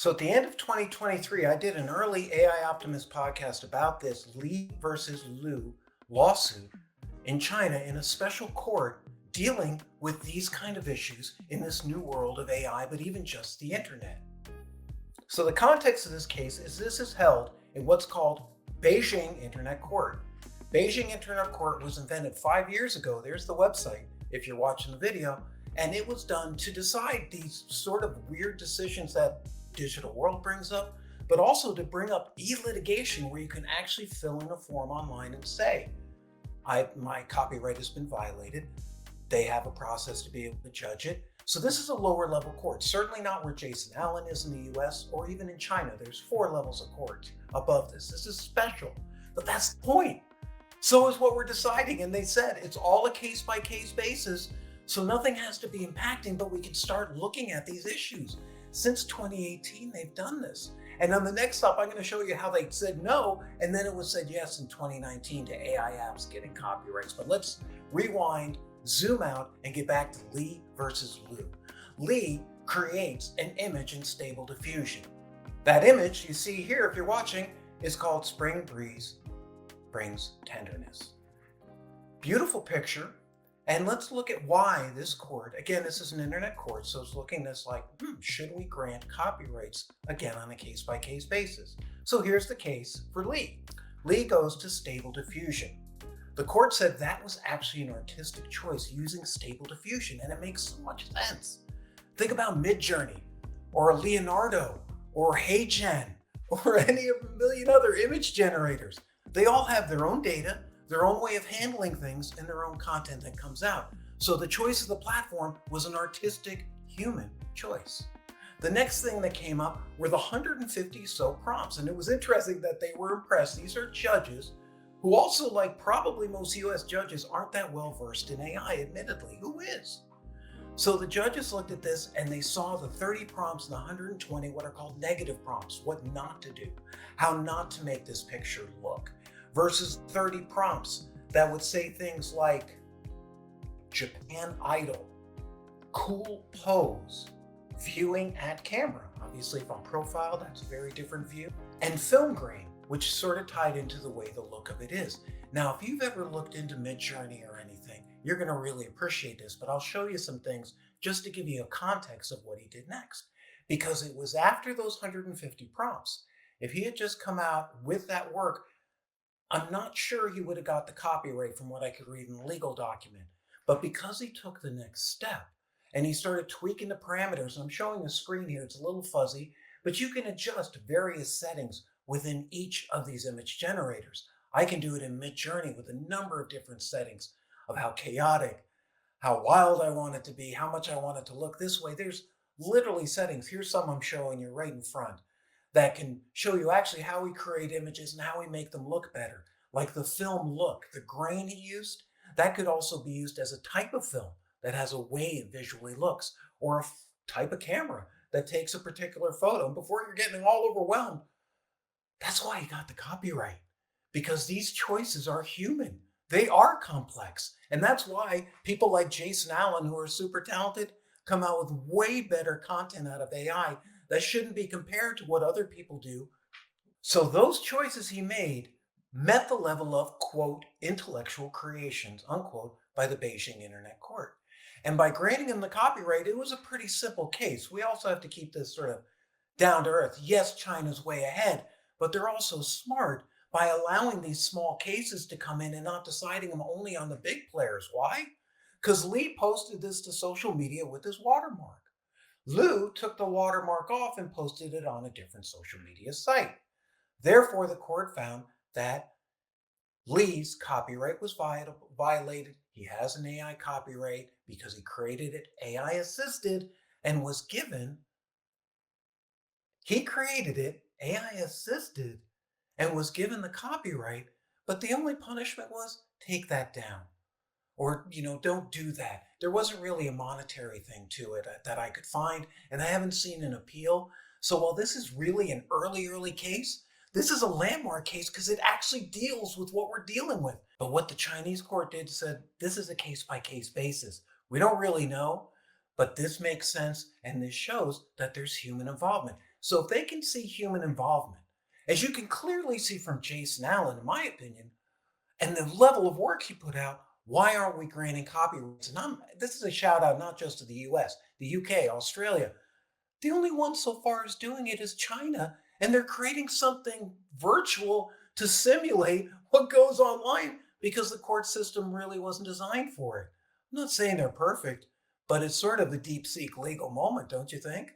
So at the end of 2023, I did an early AI Optimist podcast about this Li versus Lu lawsuit in China in a special court dealing with these kind of issues in this new world of AI, but even just the internet. So the context of this case is this is held in what's called Beijing Internet Court. Beijing Internet Court was invented 5 years ago. There's the website if you're watching the video. And it was done to decide these sort of weird decisions that digital world brings up, but also to bring up e-litigation where you can actually fill in a form online and say, my copyright has been violated. They have a process to be able to judge it. So this is a lower level court, certainly not where Jason Allen is in the US or even in China. There's 4 levels of courts above this. This is special, but that's the point. So is what we're deciding. And they said it's all a case by case basis. So nothing has to be impacting, but we can start looking at these issues. Since 2018, they've done this. And on the next stop, I'm going to show you how they said no, and then it was said yes in 2019 to AI apps getting copyrights. But let's rewind, zoom out, and get back to Li versus Lu. Li creates an image in Stable Diffusion. That image you see here, if you're watching, is called Spring Breeze Brings Tenderness. Beautiful picture. And let's look at why this court, again, this is an internet court, so it's looking at this like, should we grant copyrights, again, on a case-by-case basis? So here's the case for Li. Li goes to Stable Diffusion. The court said that was actually an artistic choice using Stable Diffusion, and it makes so much sense. Think about Midjourney, or Leonardo, or HeyGen, or any of a million other image generators. They all have their own data, their own way of handling things, and their own content that comes out. So the choice of the platform was an artistic human choice. The next thing that came up were the 150 so prompts. And it was interesting that they were impressed. These are judges who also, like probably most US judges, aren't that well versed in AI, admittedly. Who is? So the judges looked at this and they saw the 30 prompts and the 120 what are called negative prompts, what not to do, how not to make this picture look, versus 30 prompts that would say things like Japan Idol, cool pose, viewing at camera. Obviously, if on profile, that's a very different view. And film grain, which sort of tied into the way the look of it is. Now, if you've ever looked into Midjourney or anything, you're going to really appreciate this, but I'll show you some things just to give you a context of what he did next. Because it was after those 150 prompts. If he had just come out with that work, I'm not sure he would have got the copyright from what I could read in the legal document. But because he took the next step and he started tweaking the parameters, and I'm showing a screen here, it's a little fuzzy, but you can adjust various settings within each of these image generators. I can do it in Midjourney with a number of different settings of how chaotic, how wild I want it to be, how much I want it to look this way. There's literally settings. Here's some I'm showing you right in front that can show you actually how we create images and how we make them look better. Like the film look, the grain he used, that could also be used as a type of film that has a way it visually looks, or a type of camera that takes a particular photo. And before you're getting all overwhelmed, that's why he got the copyright, because these choices are human. They are complex. And that's why people like Jason Allen, who are super talented, come out with way better content out of AI that shouldn't be compared to what other people do. So those choices he made met the level of, quote, intellectual creations, unquote, by the Beijing Internet Court. And by granting him the copyright, it was a pretty simple case. We also have to keep this sort of down to earth. Yes, China's way ahead, but they're also smart by allowing these small cases to come in and not deciding them only on the big players. Why? Because Li posted this to social media with his watermark. Lu took the watermark off and posted it on a different social media site. Therefore, the court found that Li's copyright was violated. He has an AI copyright because he created it AI assisted and was given, he created it AI assisted and was given the copyright, but the only punishment was take that down. Or, don't do that. There wasn't really a monetary thing to it that I could find, and I haven't seen an appeal. So while this is really an early case, this is a landmark case because it actually deals with what we're dealing with. But what the Chinese court did said, this is a case-by-case basis. We don't really know, but this makes sense, and this shows that there's human involvement. So if they can see human involvement, as you can clearly see from Jason Allen, in my opinion, and the level of work he put out, why aren't we granting copyrights? And this is a shout out not just to the US, the UK, Australia. The only one so far is doing it is China, and they're creating something virtual to simulate what goes online because the court system really wasn't designed for it. I'm not saying they're perfect, but it's sort of the DeepSeek legal moment, don't you think?